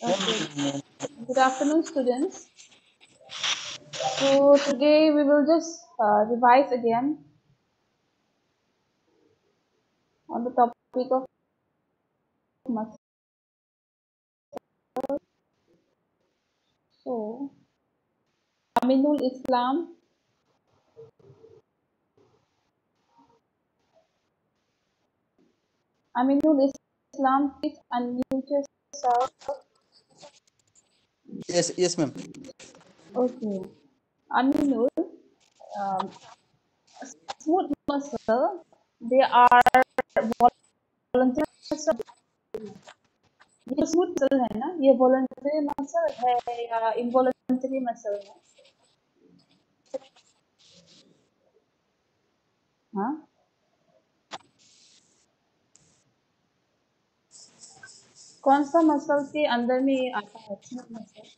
Okay. Good afternoon, students. So today we will just revise again on the topic of muscle. So Aminul Islam, Aminul Islam, please unmute yourself. Yes, ma'am. Okay. Aminul, um, smooth muscle, they are voluntary muscle. ये जो smooth muscle है ना, ये voluntary muscle है या involuntary muscle है? हाँ, कौन सा मसल के अंदर में ये आता है स्मूथ मसल?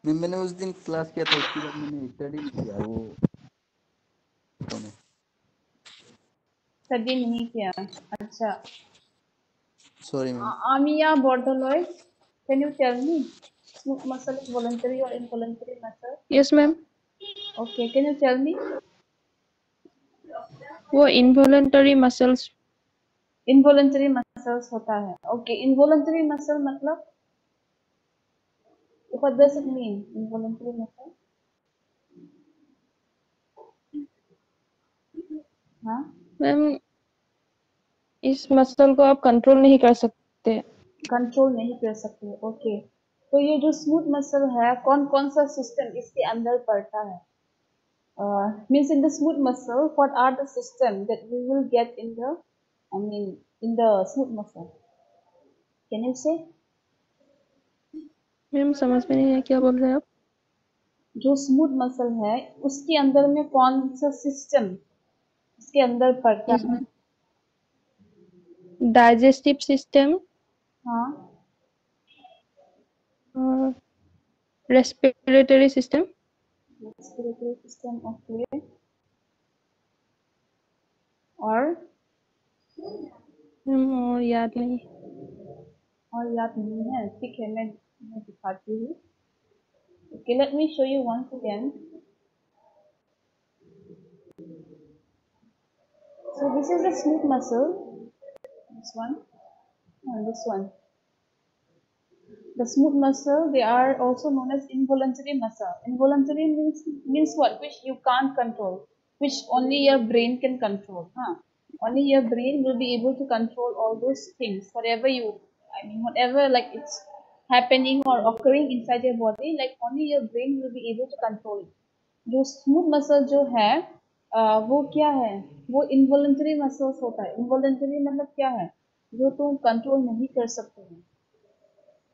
मैम मैंने उस दिन क्लास किया था, उसके बाद मैंने स्टडी नहीं किया वो। स्टडी नहीं किया। अच्छा, sorry ma'am. Amia Bordoloy, can you tell me smooth muscle is voluntary or involuntary muscle? Yes, ma'am. Okay, can you tell me? वो involuntary muscles. Involuntary muscles होता है. Okay, involuntary muscle मतलब what does it mean? Involuntary muscle? हाँ, ma'am इस muscle को आप control नहीं कर सकते। कंट्रोल नहीं कर सकते. ओके, तो ये जो स्मूथ मसल है, कौन कौन सा सिस्टम इसके अंदर पड़ता है? Means in the smooth muscle, what are the system that we will get in the, I mean, in the smooth muscle? Can you say? Ma'am समझ में नहीं है क्या बोल रहे हैं आप। जो स्मूथ मसल है उसके अंदर में कौन सा सिस्टम इसके अंदर पड़ता Yes, है? ma'am. Digestive system हाँ, और respiratory system respiratory system. Okay, और और याद नहीं। याद नहीं है. ठीक है, मैं दिखाती हूँ. Okay, let me show you once again. So this is the smooth muscle. This one and this one. The smooth muscle, they are also known as involuntary muscle. Involuntary means what? Which you can't control, which only your brain can control. Huh? Only your brain will be able to control all those things. Whatever you, I mean, whatever like it's happening or occurring inside your body, like only your brain will be able to control it. जो smooth muscle जो है वो क्या है? वो involuntary muscles होता है. Involuntary मतलब क्या है? जो तुम कंट्रोल नहीं कर सकते हो.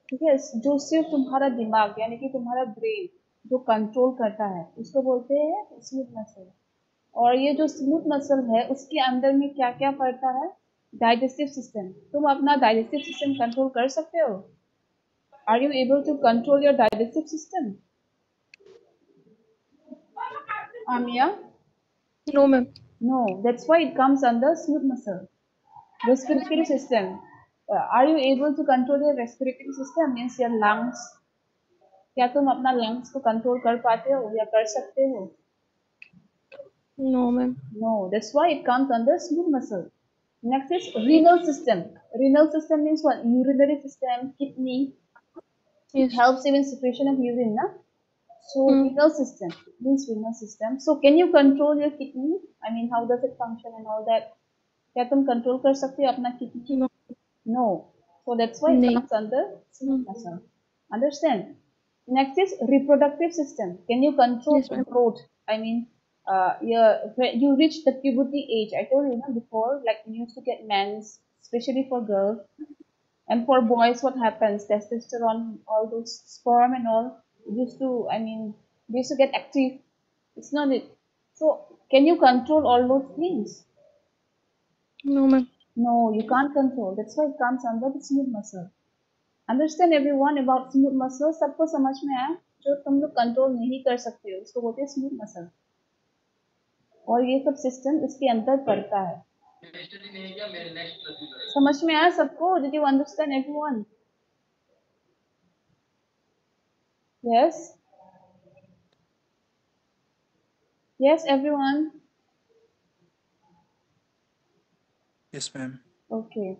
ठीक है, जो सिर्फ तुम्हारा दिमाग यानी कि तुम्हारा ब्रेन जो कंट्रोल करता है उसको बोलते हैं स्मूथ मसल. और ये जो स्मूथ मसल है उसके अंदर में क्या क्या पड़ता है? Digestive system. तुम अपना डाइजेस्टिव सिस्टम कंट्रोल कर सकते हो? Are you able to control your digestive system? Amiya? No, ma'am. No, that's why it comes under smooth muscle. Respiratory system. Are you able to control your respiratory system? Means your lungs. क्या तुम अपना lungs को control कर पाते हो या कर सकते हो? No, ma'am. No, that's why it comes under smooth muscle. Next is renal system. Renal system means what? Urinary system, kidney. It Yes. helps even secretion of urine, na? So Hmm. renal system means renal system. So can you control your kidney? I mean, how does it function and all that? क्या तुम control कर सकते हो अपना kidney? No. No. So that's why it नहीं. comes under smooth muscle. Understand? Next is reproductive system. Can you control Yes, ma'am. growth? I mean, when you reach the puberty age. I told you before, like you used to get mens, especially for girls, and for boys, what happens? Testosterone, all those sperm and all used to. I mean, they used to get active. It's not it. So, can you control all those things? No, ma'am. No, you can't control. That's why it comes under the smooth muscle. Understand everyone about smooth muscle. सबको समझ में आया? जो तुम लोग control नहीं कर सकते हो उसको बोलते हैं स्मूथ मसल. और ये सब सिस्टम इसके अंदर पड़ता है। समझ में आया सबको? Did you understand everyone? Yes? Yes, everyone? Yes, ma'am. Okay.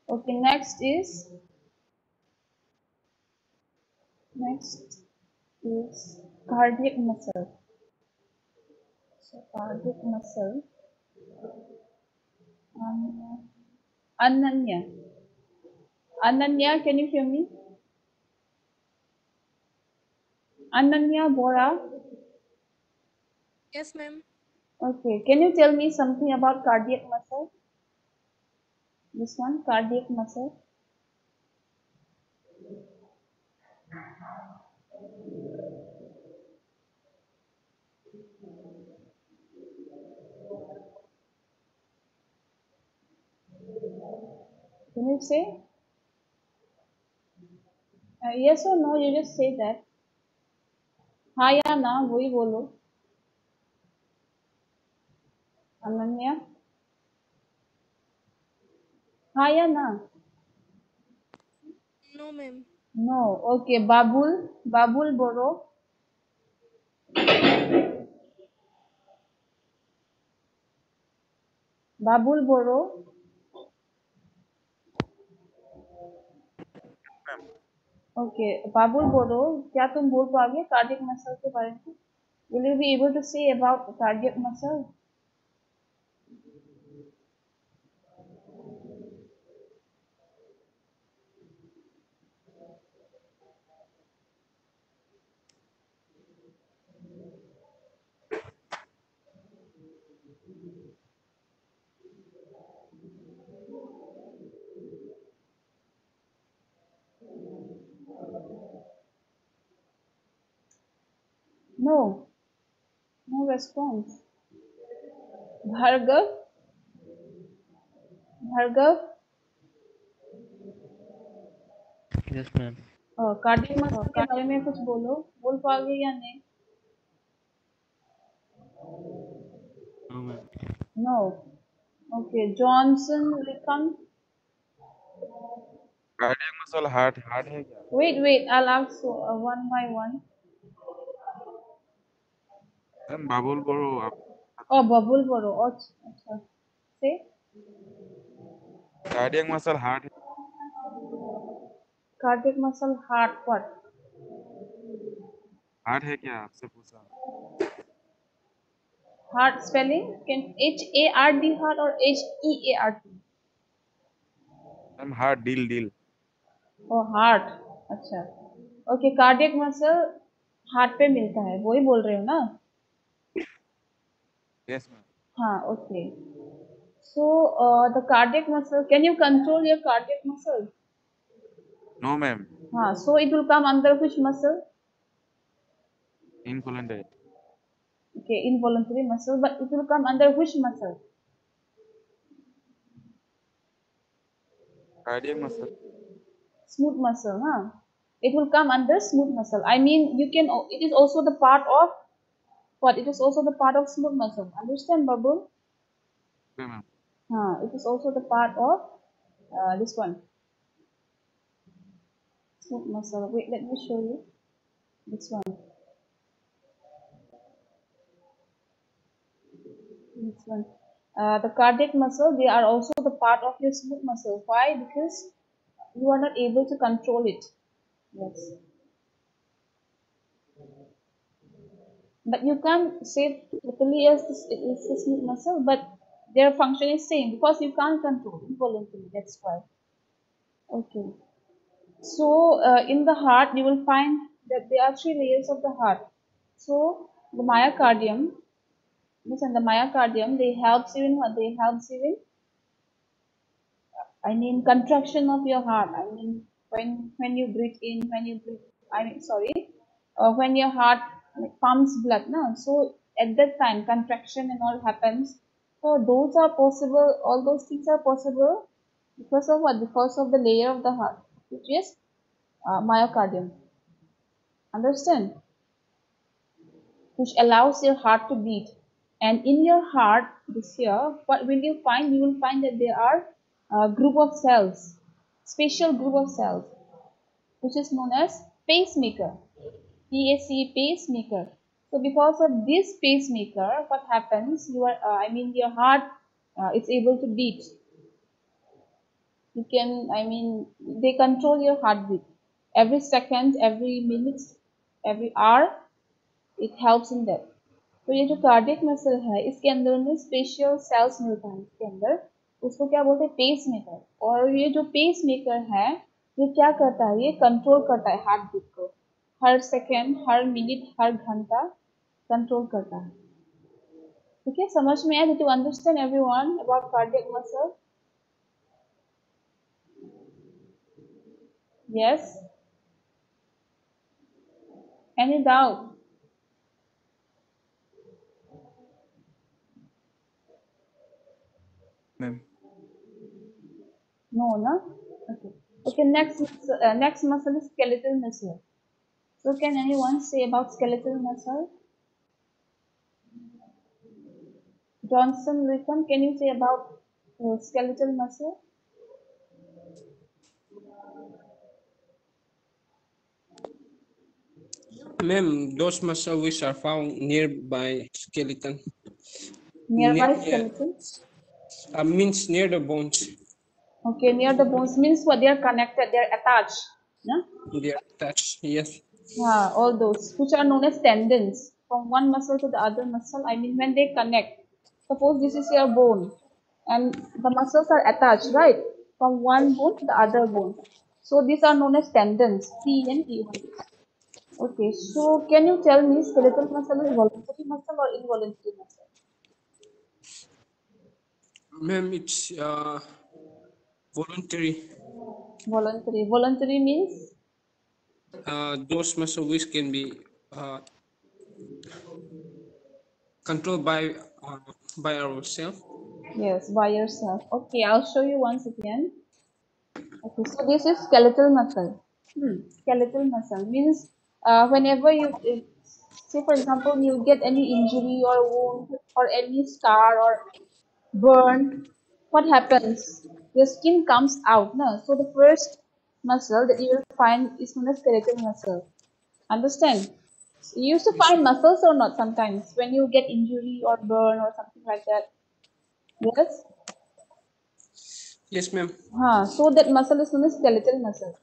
Okay, next is cardiac muscle. So cardiac muscle. Ananya. Ananya, can you hear me? Ananya Bora. Yes, ma'am. Okay, can you tell me something about cardiac muscle? This one, cardiac muscle. Can you say? Yes or no, you just say that. हाँ या ना वही बोलो। अनन्या हाँ या ना? No, ma'am. No. Okay, Babul Boro. Babul Boro. Okay, Babul Boro, क्या तुम बोल पाओगे कार्डियक मसल के बारे में? Will you be able to say about cardiac muscle? No. No response. Bhargav. Yes, ma'am. Cardiac muscle के बारे में कुछ बोल पाओगे या नहीं? No, ma'am. No. Okay, Johnson Likhan. Cardiac muscle heart है क्या? Wait, I'll ask one by one. Ma'am Babul Boro आप Oh, Babul Boro. अच्छा. Say. Cardiac muscle heart Cardiac muscle, heart, what? है क्या आपसे पूछा? Heart spelling? Can HARD heart or HEART? Ma'am heart deal Oh, heart. अच्छा. Okay, cardiac muscle heart पे मिलता है, वही बोल रहे हो ना? Yes ma'am. हाँ, okay. So, the cardiac muscle, can you control your cardiac muscle? No ma'am. हाँ, so it will come under which muscle? Involuntary. Okay, involuntary muscle, but it will come under which muscle? Cardiac muscle. Smooth muscle, huh? It will come under smooth muscle. I mean, it is also the part of what? It is also the part of smooth muscle. Understand, Babu? Okay ma'am. It is also the part of this one. Smooth muscle. Wait, let me show you. This one. This one. The cardiac muscle, they are also the part of your smooth muscle. Why? Because you are not able to control it. Yes. But you can't say totally as this it is a smooth muscle, but their function is same because you can't control involuntarily. That's why. Okay. So in the heart, you will find that there are 3 layers of the heart. So the myocardium, listen, the myocardium, they helps you in what? They helps you in, I mean, contraction of your heart. I mean, when you breathe in, when you breathe, when your heart pumps blood, no? So at that time, contraction and all happens. So those are possible. All those things are possible because of what? Because of the layer of the heart, which is myocardium. Understand? Which allows your heart to beat. And in your heart, this here, what will you find? You will find that there are a group of cells, special group of cells, which is known as pacemaker. PAC, pacemaker. So because of this pacemaker, what happens? Your heart is able to beat. You can, they control your heartbeat. Every second, every minute, every hour, it helps in that. तो ये जो cardiac muscle है इसके अंदर में special cells मिलता है इसके अंदर, उसको क्या बोलते हैं? Pacemaker. और ये जो पेस मेकर है ये क्या करता है? ये कंट्रोल करता है हार्ट बीट को, हर सेकेंड, हर मिनट, हर घंटा कंट्रोल करता है। ठीक है, समझ में आया? To understand everyone about cardiac muscle? Yes, any doubt? Ma'am No, na? Okay, next muscle is skeletal muscle. So can anyone say about skeletal muscle? Johnson, Wickham, can you say about skeletal muscle? Ma'am, those muscles which are found nearby skeleton. Nearby Near- skeleton? means near the bones. Okay, near the bones means what? They are connected, they are attached. Yeah? They are attached. Yes. All those which are known as tendons from one muscle to the other muscle. When they connect. Suppose this is your bone and the muscles are attached, right? From one bone to the other bone. So these are known as tendons, T-N-E-N. Okay, so can you tell me skeletal muscle is voluntary muscle or involuntary muscle? Ma'am, it's voluntary. Voluntary. Voluntary means? Those muscles which can be controlled by ourselves. Yes, by yourself. Okay, I'll show you once again. Okay, so this is skeletal muscle. Skeletal muscle means whenever you, say for example, you get any injury or wound or any scar or burn, what happens? Your skin comes out. No? So the first muscle that you will find is known as skeletal muscle. Understand? You used to find muscles or not sometimes when you get injury or burn or something like that. Yes? Yes, ma'am. हाँ, so that muscle is known as skeletal muscle.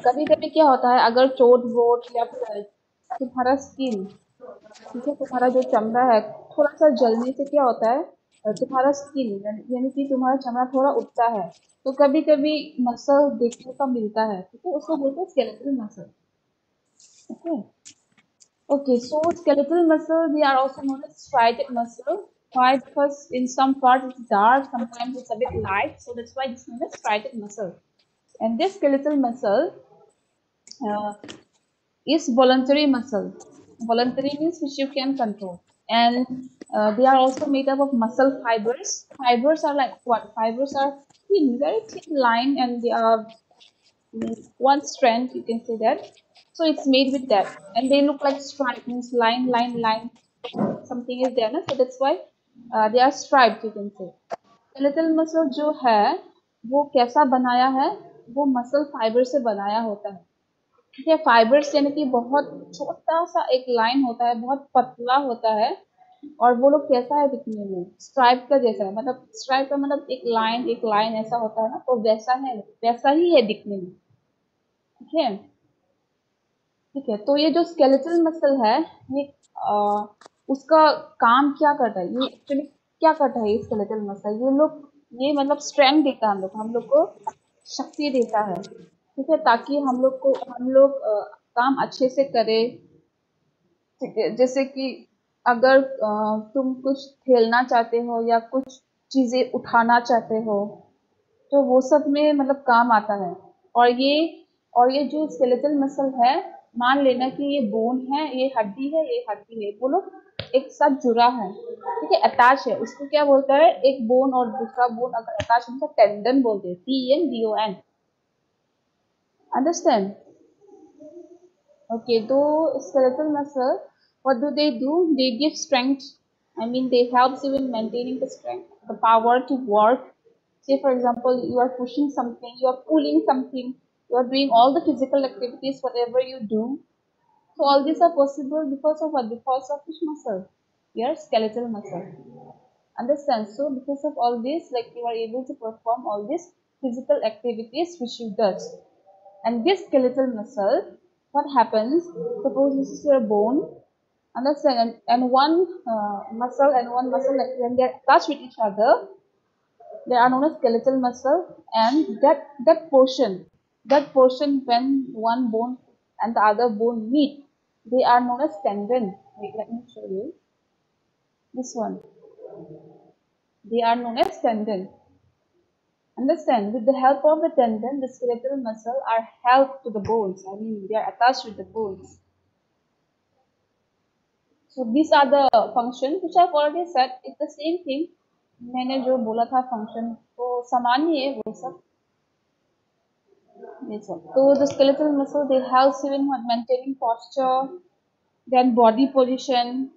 कभी कभी क्या होता है, अगर चोट vote या फिर तुम्हारा स्किन, ठीक है, तुम्हारा जो चमड़ा है थोड़ा सा जलने से क्या होता है, तुम्हारा स्किन यानी कि तुम्हारा चमड़ा थोड़ा उठता है, तो कभी कभी मसल देखने का मिलता है, ठीक है, उसको बोलते हैं skeletal muscle. Okay, so skeletal muscle, they are also known as striated muscle. Why? Because in some parts it's dark, sometimes it's a bit light, so that's why it's known as striated muscle. And this skeletal muscle is voluntary muscle. Voluntary means which you can control. And they are also made up of muscle fibers. Fibers are like what? Fibers are thin, very thin line, and they are one strand, you can say that. So it's made with that, and they look like stripe, means line, line, line. Something is there, na? So that's why they are striped, you can say. Skeletal muscle जो है वो कैसा बनाया है? वो muscle fibre से बनाया होता है। ठीक है, फाइबर्स यानी कि बहुत छोटा सा एक लाइन होता है, बहुत पतला होता है, और वो लोग कैसा है दिखने में? स्ट्राइप का जैसा है, मतलब स्ट्राइप का मतलब एक लाइन ऐसा होता है ना, तो वैसा है, वैसा ही है दिखने में। ठीक है, ठीक है, तो ये जो स्केलेटल मसल है ये उसका काम क्या करता है? ये एक्चुअली क्या करता है ये स्केलेटल मसल? ये मतलब स्ट्रेंथ देता है हम लोग को शक्ति देता है, ठीक है, ताकि हम लोग काम अच्छे से करें। ठीक है, जैसे कि अगर तुम कुछ खेलना चाहते हो या कुछ चीजें उठाना चाहते हो तो वो सब में मतलब काम आता है। और ये जो स्केलेटल मसल है, मान लेना कि ये बोन है, ये हड्डी है, वो लोग एक साथ जुड़ा है, ठीक है, अटैच है। उसको क्या बोलता है? एक बोन और दूसरा बोन अगर अटैच होता है टेंडन बोलते हैं, TNDON। Understand? Okay, so skeletal muscle, what do? They give strength I mean, they helps you in maintaining the strength, the power to work. Say, for example, you are pushing something, you are pulling something, you are doing all the physical activities, whatever you do. So all these are possible because of what? Because of which muscle? Your skeletal muscle. Understand? So because of all this, like you are able to perform all these physical activities which you does. And this skeletal muscle, what happens? Suppose this is your bone, understand? And one muscle and one muscle, like when they are attached with each other, they are known as skeletal muscle. And that portion when one bone and the other bone meet, they are known as tendon. Wait, let me show you. This one. They are known as tendon. Understand? With the help of the tendon, the skeletal muscle are held to the bones. I mean, they are attached with the bones. So these are the functions which I've already said. It's the same thing. मैंने जो बोला था function तो समान ही है वो सब. Yes, sir. So the skeletal muscle, they help you in maintaining posture, then body position,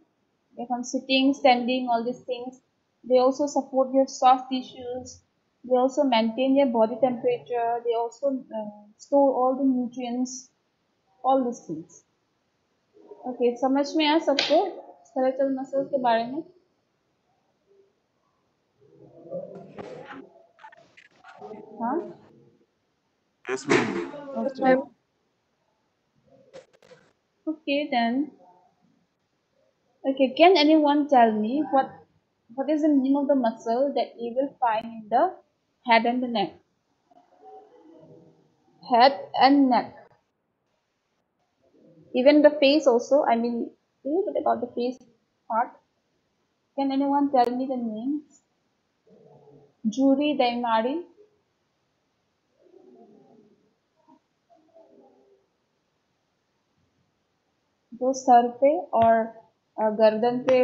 like on sitting, standing, all these things. They also support your soft tissues. They also maintain your body temperature. They also store all the nutrients, all these things. Okay, समझ में आया सबको skeletal muscles के बारे में? हाँ? Yes, ma'am. Yes, ma'am. Okay then. Okay, can anyone tell me what is the name of the muscle that you will find in the head and the neck? Head and neck. Even the face also. I mean, a little bit about the face part. Can anyone tell me the names? Jury Daimari. जो sir पे और गर्दन पे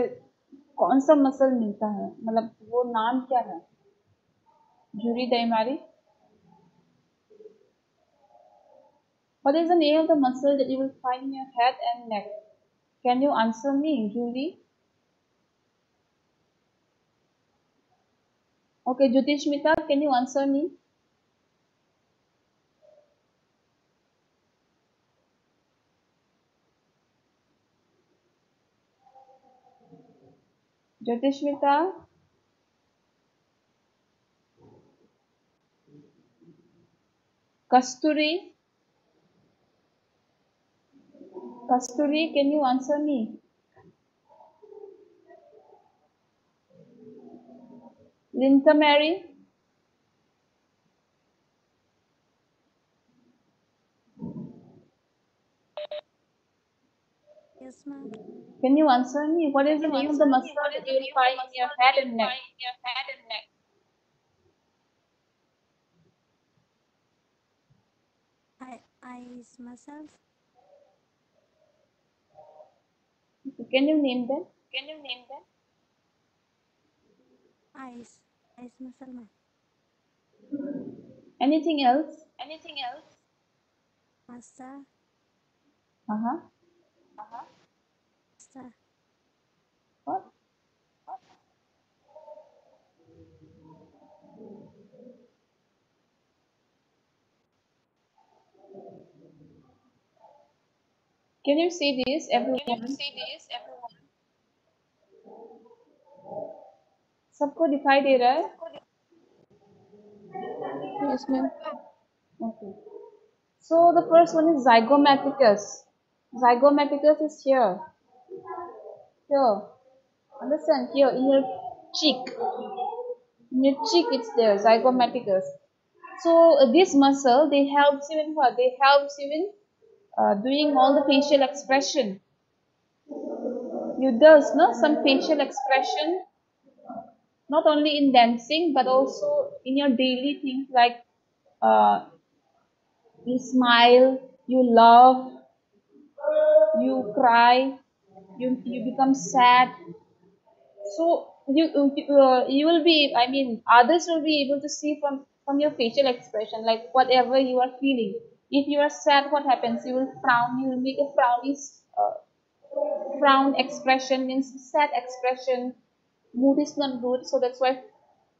कौन सा muscle मिलता है, मतलब वो नाम क्या है? Juri Daimari. What is the name of the muscle that you will find in your head and neck? Can you answer me, Julie? Okay, Jyotishmita, can you answer me? Jyotishmita? Kasturi? Kasturi, can you answer me? Linta Mary? Yes, ma'am. Can you answer me? What is the name of the muscle that you will find in your head and neck? Eyes muscles. Can you name them? Eyes muscle, ma'am. Anything else? Massa. Uh-huh. Massa. What? Can you see this, everyone? सबको दिखाई दे रहा है? Yes, ma'am. Okay. So the first one is zygomaticus. Zygomaticus is here. Here. Understand? Here in your cheek. In your cheek it's there, zygomaticus. So this muscle, they helps you in what? They helps you in doing all the facial expression. You does no some facial expression, not only in dancing but also in your daily things like you smile, you laugh, you cry, you become sad. So you will be, I mean, others will be able to see from your facial expression, like whatever you are feeling. If you are sad, what happens? You will frown. You will make a frowny Frown expression means sad expression. Mood is not good, so that's why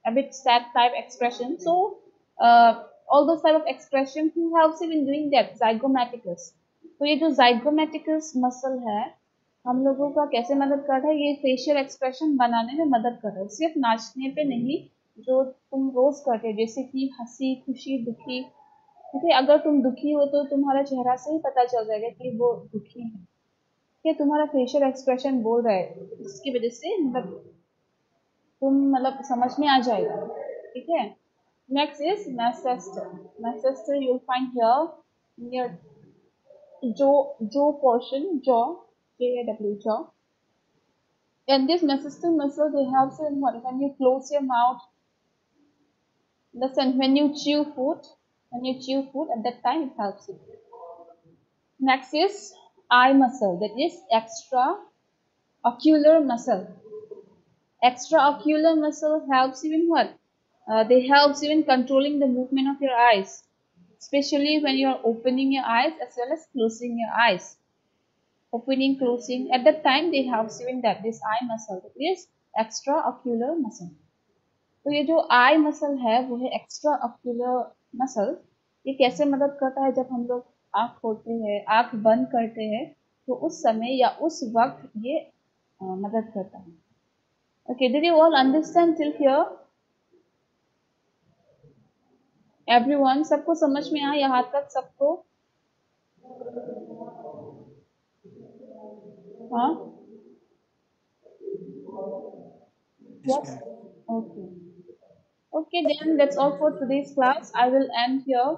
a bit sad type expression. So all those type of expression, who helps him in doing that? Zygomaticus. तो ये जो zygomaticus muscle है, हम लोगों का कैसे मदद कर रहा है? ये फेशियल एक्सप्रेशन बनाने में मदद कर रहा है, सिर्फ नाचने पे नहीं, जो तुम रोज करते हो, जैसे कि हंसी, खुशी, दुखी। क्योंकि अगर तुम दुखी हो तो तुम्हारा चेहरा से ही पता चल जाएगा कि वो दुखी है, कि तुम्हारा फेशियल एक्सप्रेशन बोल रहा है, इसकी वजह से मतलब तुम मतलब समझ में आ जाएगा, ठीक है। Next is masseter. Masseter you will find here near jaw portion, jaw, J-A-W, jaw. And this mesoscale muscle, they help you in what? When you close your mouth, listen, when you chew food, at that time it helps you. Next is eye muscle, that is extraocular muscle. Extraocular muscle helps you in what? They helps you in controlling the movement of your eyes, especially when you are opening your eyes as well as closing your eyes. Opening, closing, at that time they helps you in that. This eye muscle, that is extraocular muscle. तो ये जो आई muscle है वो है extra ocular muscle. ये कैसे मदद करता है? जब हम लोग आँख खोलते हैं, आँख बंद करते हैं, तो उस समय या उस वक्त ये मदद करता है। Okay, did you all understand till here? Everyone, सबको समझ में आया यहाँ तक? सबको? हाँ? Yes? Okay. Okay, then that's all for today's class. I will end here.